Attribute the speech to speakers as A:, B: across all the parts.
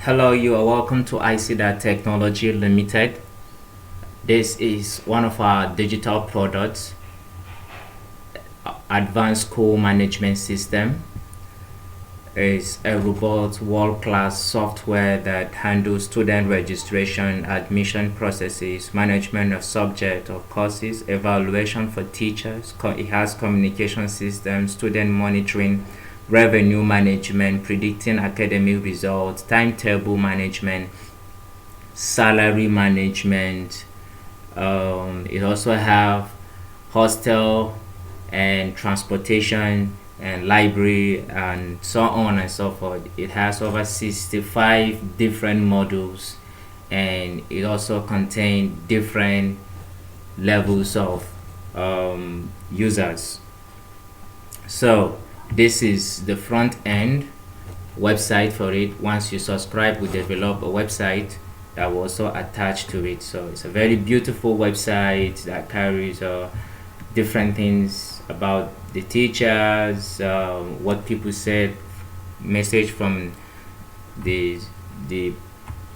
A: Hello, you are welcome to ICIDAT Technology Limited. This is one of our digital products, Advanced School Management System. It's a robust, world-class software that handles student registration, admission processes, management of subject of courses, evaluation for teachers. It has communication systems, student monitoring, revenue management, predicting academic results, timetable management, salary management. It also have hostel and transportation and library and so on and so forth. It has over 65 different modules, and it also contains different levels of users. So this is the front end website for it. Once you subscribe, we develop a website that will also attach to it. So it's a very beautiful website that carries different things about the teachers, what people said, message from the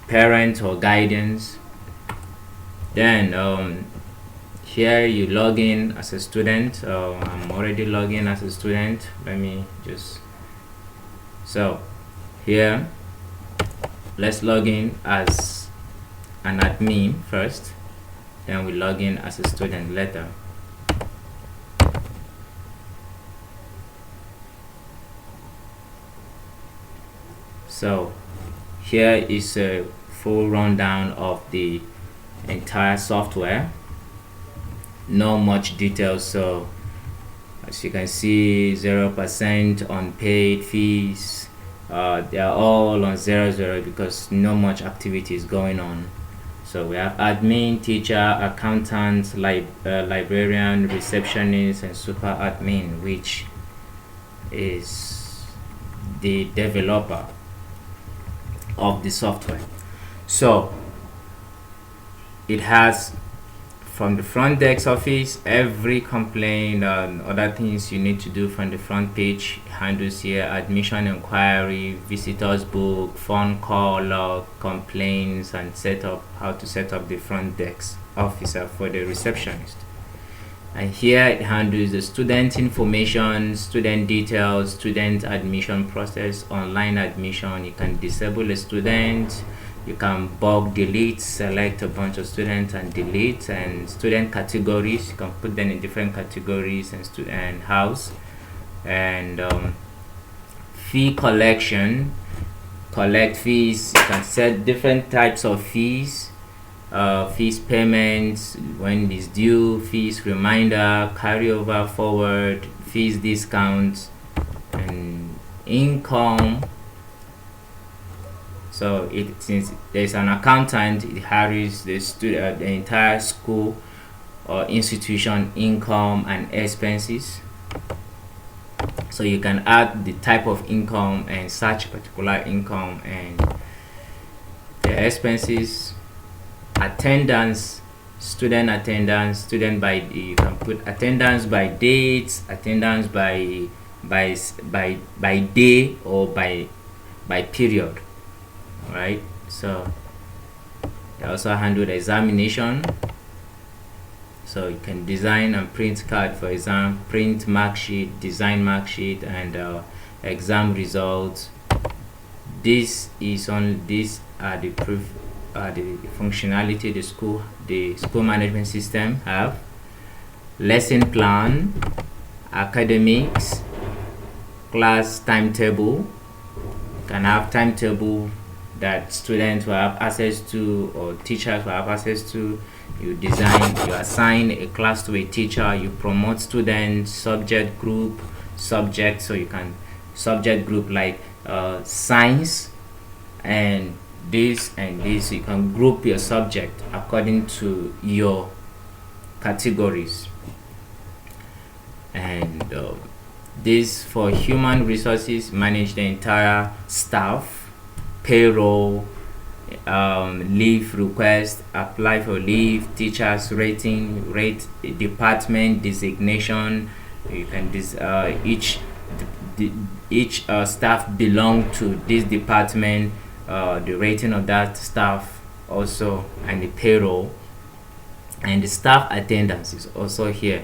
A: parent or guidance. Then here you log in as a student. I'm already logged in as a student. Let me just, so here let's log in as an admin first, then we log in as a student later. So here is a full rundown of the entire software. Not much detail. So as you can see, 0% unpaid fees. They are all on 0 because no much activity is going on. So we have admin, teacher, accountant, librarian, receptionist, and super admin, which is the developer of the software. So it has, from the front desk office, every complaint and other things you need to do from the front page handles here: admission inquiry, visitors book, phone call log, complaints, and how to set up the front desk officer for the receptionist. And here it handles the student information, student details, student admission process, online admission. You can disable a student, you can bulk delete, select a bunch of students and delete, and student categories, you can put them in different categories, and student house, and fee collection, collect fees. You can set different types of fees, fees payments, when it's due, fees reminder, carryover forward, fees discounts, and income. So since there's an accountant, it carries the entire school or institution income and expenses. So you can add the type of income and search particular income, and the expenses, attendance, student attendance, student by, you can put attendance by dates, attendance by day, or by period. Right, so they also handle the examination. So you can design and print card for exam, print mark sheet, design mark sheet, and exam results. These are the functionality the school management system have: lesson plan, academics, class timetable. You can have timetable that students will have access to, or teachers will have access to. You assign a class to a teacher, you promote students, subject group, subject. So you can subject group like science and this and this. You can group your subject according to your categories. And this, for human resources, manage the entire staff, payroll, leave request, apply for leave, teachers rating, rate department designation. You can each staff belong to this department, the rating of that staff also, and the payroll, and the staff attendance is also here.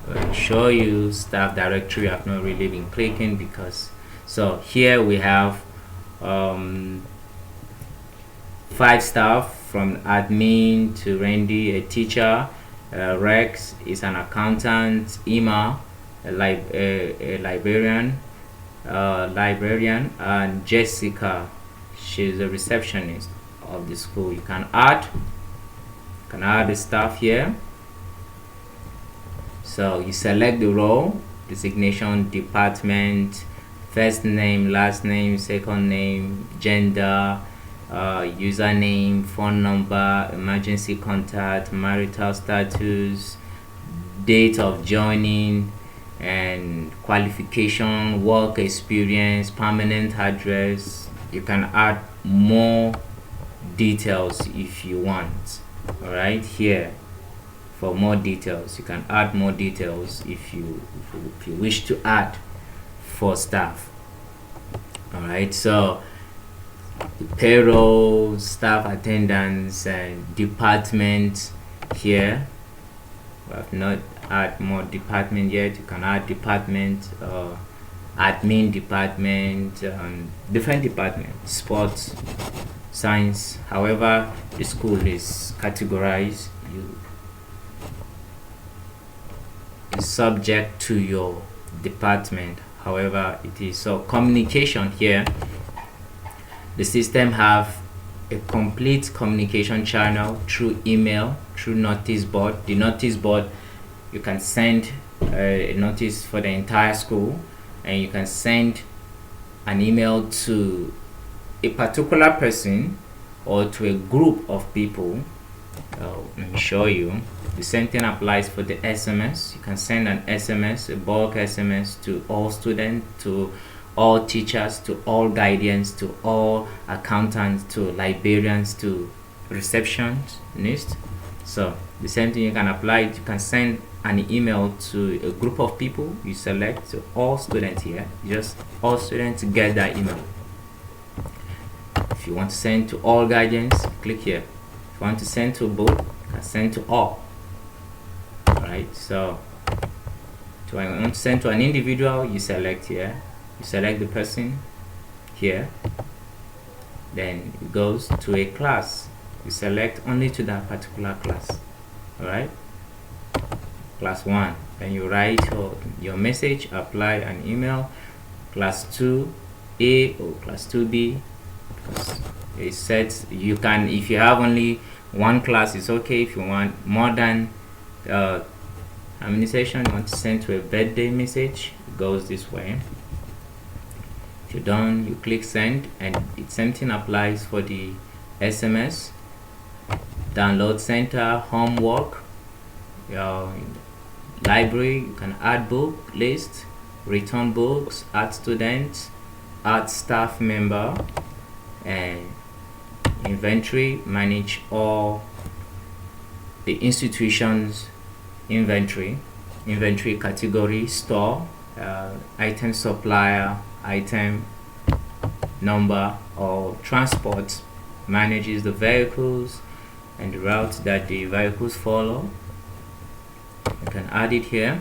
A: I'll show you staff directory. I've not really been clicking because, so here we have 5 staff, from admin to Randy, a teacher, Rex is an accountant, Emma a librarian, and Jessica, she's a receptionist of the school. You can add the staff here. So you select the role, designation, department, first name, last name, second name, gender, username, phone number, emergency contact, marital status, date of joining, and qualification, work experience, permanent address. You can add more details if you want. All right, here for more details, you can add more details if you wish to add for staff. All right, so the payroll, staff attendance, and department here. We have not add more department yet. You can add department, admin department, different departments, sports, science. However the school is categorized, is subject to your department, however it is. So communication here, the system have a complete communication channel through email, through notice board. The notice board, you can send a notice for the entire school, and you can send an email to a particular person or to a group of people. Let me show you. The same thing applies for the SMS. You can send an SMS, a bulk SMS, to all students, to all teachers, to all guardians, to all accountants, to librarians, to receptionists. So the same thing you can apply. You can send an email to a group of people. You select to all students here. Just all students get that email. If you want to send to all guardians, click here. If you want to send to both, you can send to all. Alright, so to I want to send to an individual, you select here. You select the person here. Then it goes to a class. You select only to that particular class. Alright, class 1. Then you write your message, apply an email. Class 2A or class 2B. It says you can, if you have only one class, it's okay. If you want more than administration, you want to send to a birthday message, it goes this way. If you're done, you click send, and the same thing applies for the SMS. Download center, homework, your library, you can add book list, return books, add students, add staff member, and inventory, manage all the institution's inventory category, store, item supplier, item number, or transport, manages the vehicles and the routes that the vehicles follow. You can add it here.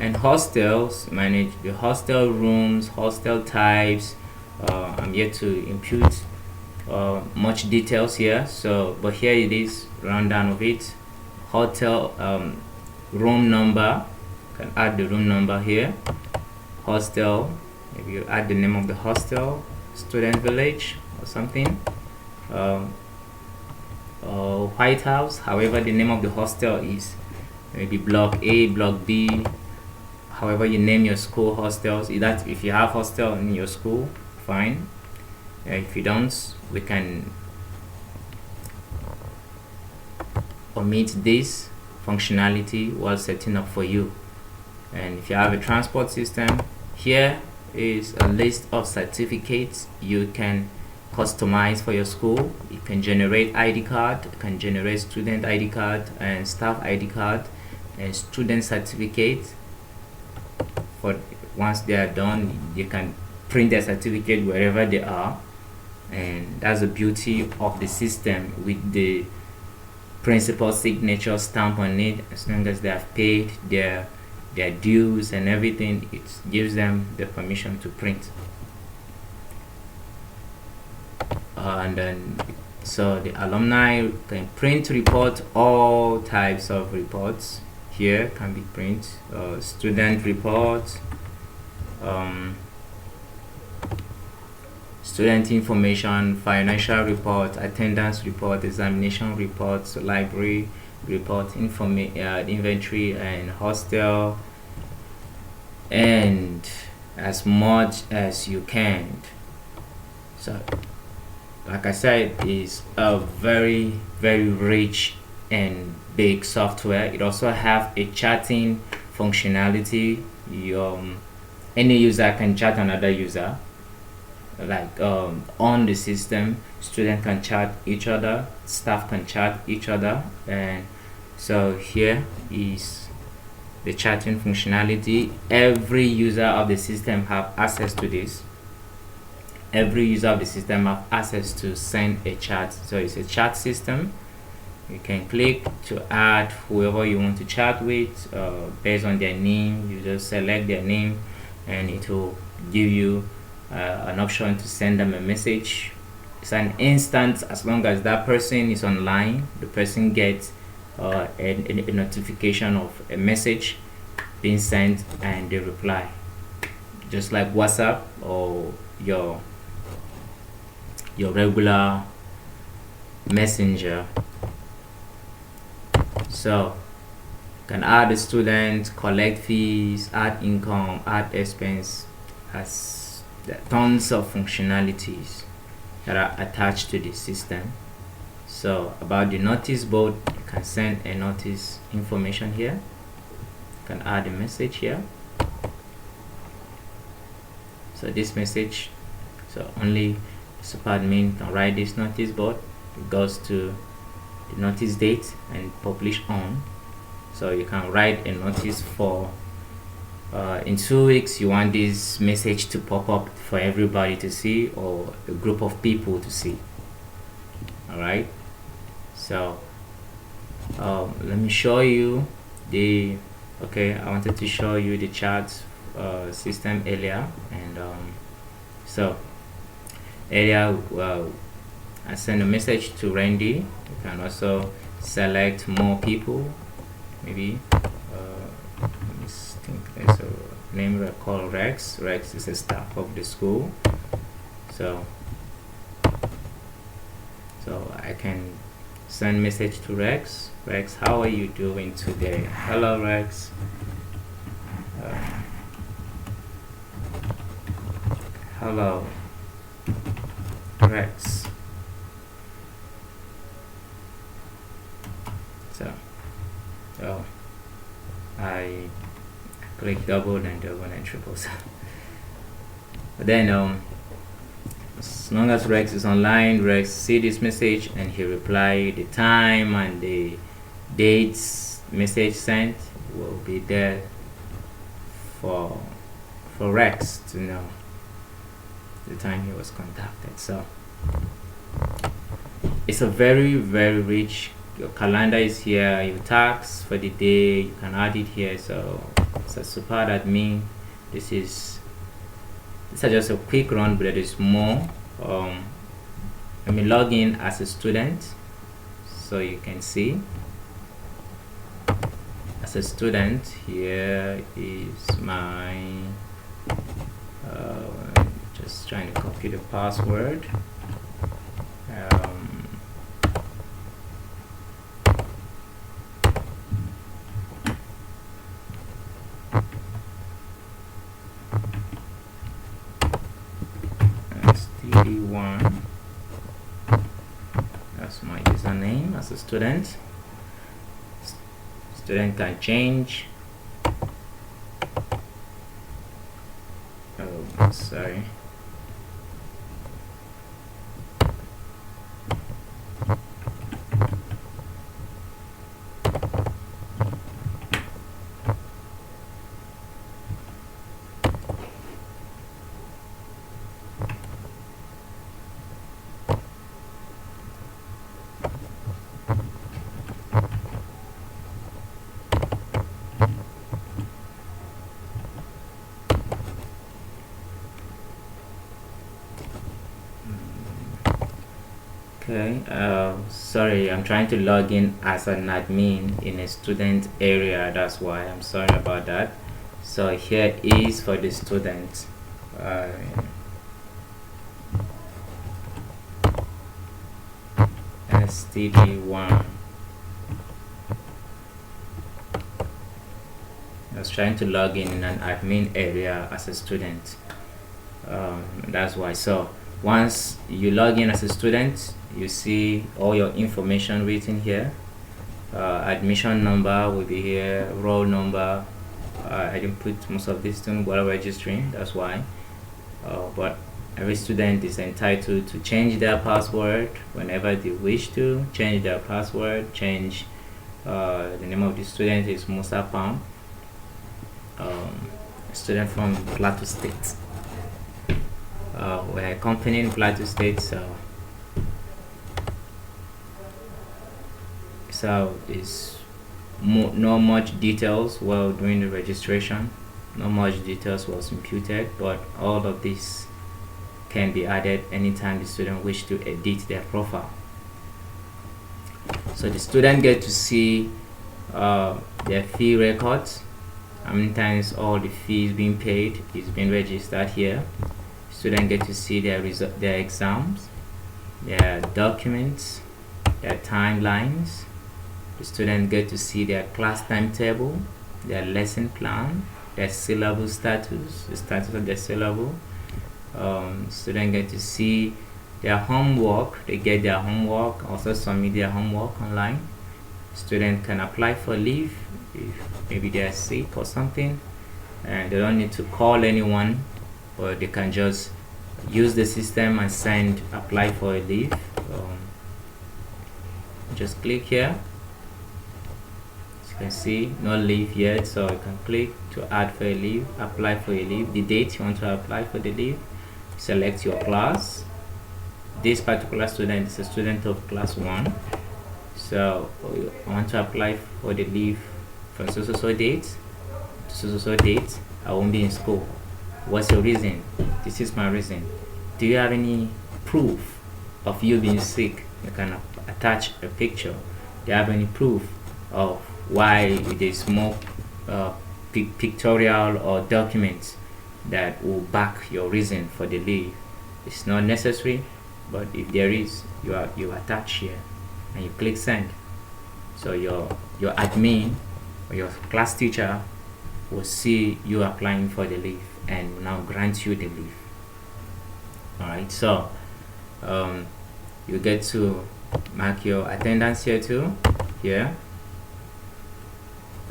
A: And hostels, manage the hostel rooms, hostel types. I'm yet to impute much details here, so but here it is, rundown of it. Hotel room number, you can add the room number here. Hostel, maybe you add the name of the hostel, student village or something. White House, however the name of the hostel is, maybe block A, block B, however you name your school hostels. That if you have hostel in your school, fine. If you don't, we can omit this functionality while setting up for you. And if you have a transport system, here is a list of certificates you can customize for your school. You can generate ID card, you can generate student ID card and staff ID card and student certificate. For once they are done, you can print their certificate wherever they are. and that's the beauty of the system with the principal signature stamp on it. As long as they have paid their dues and everything, it gives them the permission to print. And then so the alumni can print report, all types of reports here can be print, student reports, student information, financial report, attendance report, examination reports, library report, inventory and hostel, and as much as you can. So like I said, is a very rich and big software. It also have a chatting functionality. Any user can chat another user, like on the system. Student can chat each other, staff can chat each other, and so here is the chatting functionality. Every user of the system have access to this. Every user of the system have access to send a chat. So it's a chat system. You can click to add whoever you want to chat with based on their name. You just select their name and it will give you an option to send them a message. It's an instant. As long as that person is online, the person gets a notification of a message being sent and they reply, just like WhatsApp or your regular messenger. So you can add a student, collect fees, add income, add expense. Has tons of functionalities that are attached to the system. So about the notice board, you can send a notice information here. You can add a message here. So this message, so only super admin can write this notice board. It goes to the notice date and publish on. So you can write a notice for in 2 weeks you want this message to pop up for everybody to see, or a group of people to see. All right, so let me show you the I wanted to show you the chat system earlier, and so earlier I sent a message to Randy. You can also select more people. Maybe let me think. There's a name called Rex. Rex is a staff of the school. So I can send message to Rex. Rex, how are you doing today? Hello, Rex. Hello, Rex. So I click double and triple. But then as long as Rex is online, Rex see this message and he reply. The time and the dates message sent will be there for Rex to know the time he was contacted. So it's a very rich. Your calendar is here, your tags for the day, you can add it here. So it's a super admin. This is just a quick run, but there is more. Let me log in as a student so you can see. As a student, here is my just trying to copy the password. SD1, that's my username as a student. Student can change. Oh, sorry. Okay, sorry, I'm trying to log in as an admin in a student area, that's why I'm sorry about that. So here is for the student. STD1. I was trying to log in an admin area as a student. That's why. So once you log in as a student, you see all your information written here. Admission number will be here, roll number. I didn't put most of this thing while registering, that's why. But every student is entitled to change their password whenever they wish to. Change their password, change the name of the student is Musa Pam, student from Plateau State. We're accompanying Plateau State, so it's not much details while doing the registration. Not much details was imputed, but all of this can be added anytime the student wish to edit their profile. So the student get to see their fee records, how many times all the fees being paid is being registered here. Student get to see their exams, their documents, their timelines. The student get to see their class timetable, their lesson plan, their syllabus status, the status of their syllabus. Student get to see their homework. They get their homework, also submit their homework online. Student can apply for leave if maybe they are sick or something, and they don't need to call anyone, or they can just use the system and apply for a leave. Just click here. As you can see, no leave yet, so you can click to add for a leave, apply for a leave, the date you want to apply for the leave, select your class. This particular student is a student of class 1, so I want to apply for the leave from so date to so date. I won't be in school. What's your reason? This is my reason. Do you have any proof of you being sick? You can attach a picture. Do you have any proof of why there's more pictorial or documents that will back your reason for the leave? It's not necessary, but if there is, you attach here and you click send. So your admin or your class teacher will see you applying for the leave and will now grant you the leave. Alright, so you get to mark your attendance here too. Here,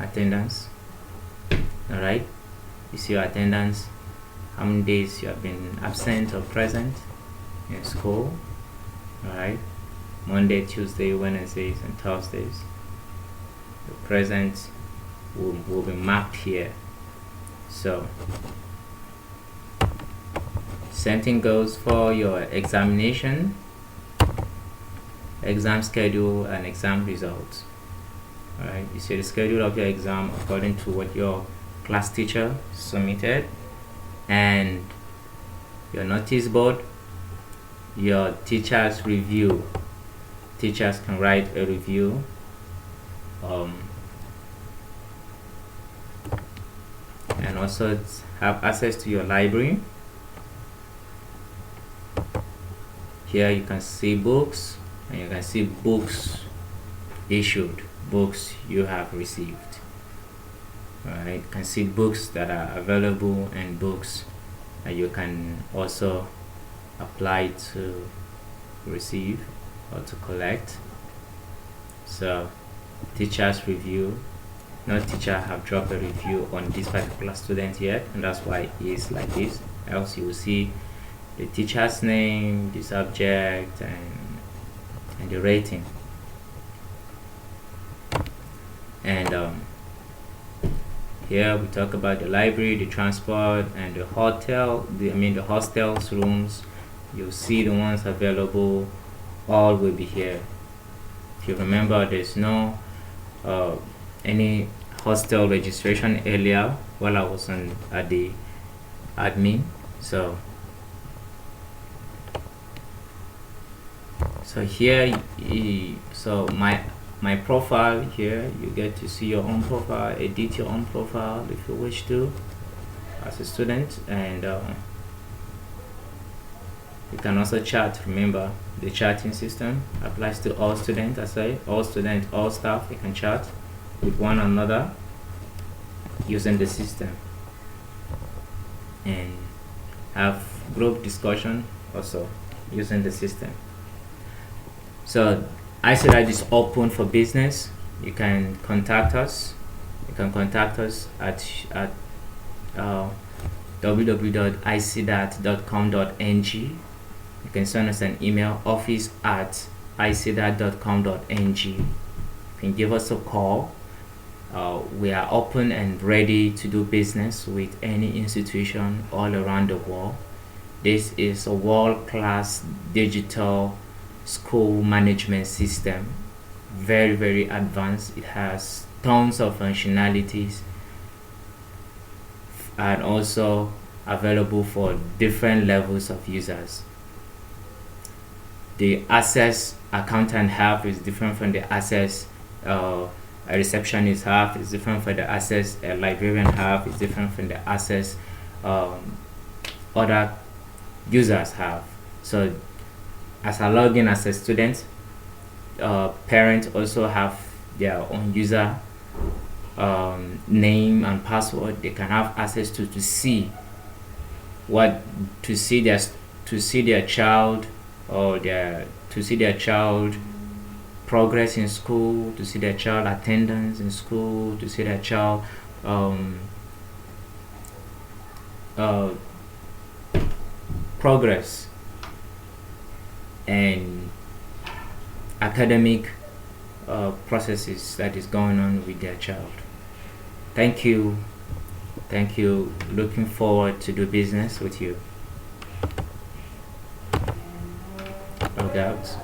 A: attendance. Alright, you see your attendance, how many days you have been absent or present in school. Alright, Monday, Tuesday, Wednesdays and Thursdays. The present will be marked here. So same thing goes for your examination, exam schedule and exam results. Alright, you see the schedule of your exam according to what your class teacher submitted, and your notice board, your teacher's review. Teachers can write a review. And also have access to your library. Here you can see books, and you can see books issued, books you have received. Alright, you can see books that are available and books that you can also apply to receive or to collect. So teacher's review, no teacher have dropped a review on this particular student yet, and that's why it is like this. Else you will see the teacher's name, the subject, and the rating. And here we talk about the library, the transport, and the hotel. The hostel's rooms. You'll see the ones available. All will be here. If you remember, there's no any hostel registration earlier while I was at the admin. So So here, so my profile here, you get to see your own profile, edit your own profile if you wish to as a student, and you can also chat. Remember, the chatting system applies to all students. I say all students, all staff, they can chat with one another using the system and have group discussion also using the system. So ICIDAT is open for business. You can contact us. You can contact us at www.icidat.com.ng. You can send us an email, office@icidat.com.ng. You can give us a call. We are open and ready to do business with any institution all around the world. This is a world-class digital school management system, very, very advanced. It has tons of functionalities and also available for different levels of users. The access accountant have is different from the access a receptionist have, is different from the access a librarian have, is different from the access other users have. So as I log in as a student, parents also have their own user name and password. They can have access to see their child or to see their child progress in school, to see their child attendance in school, to see their child progress and academic processes that is going on with their child. Thank you. Looking forward to do business with you. No doubts.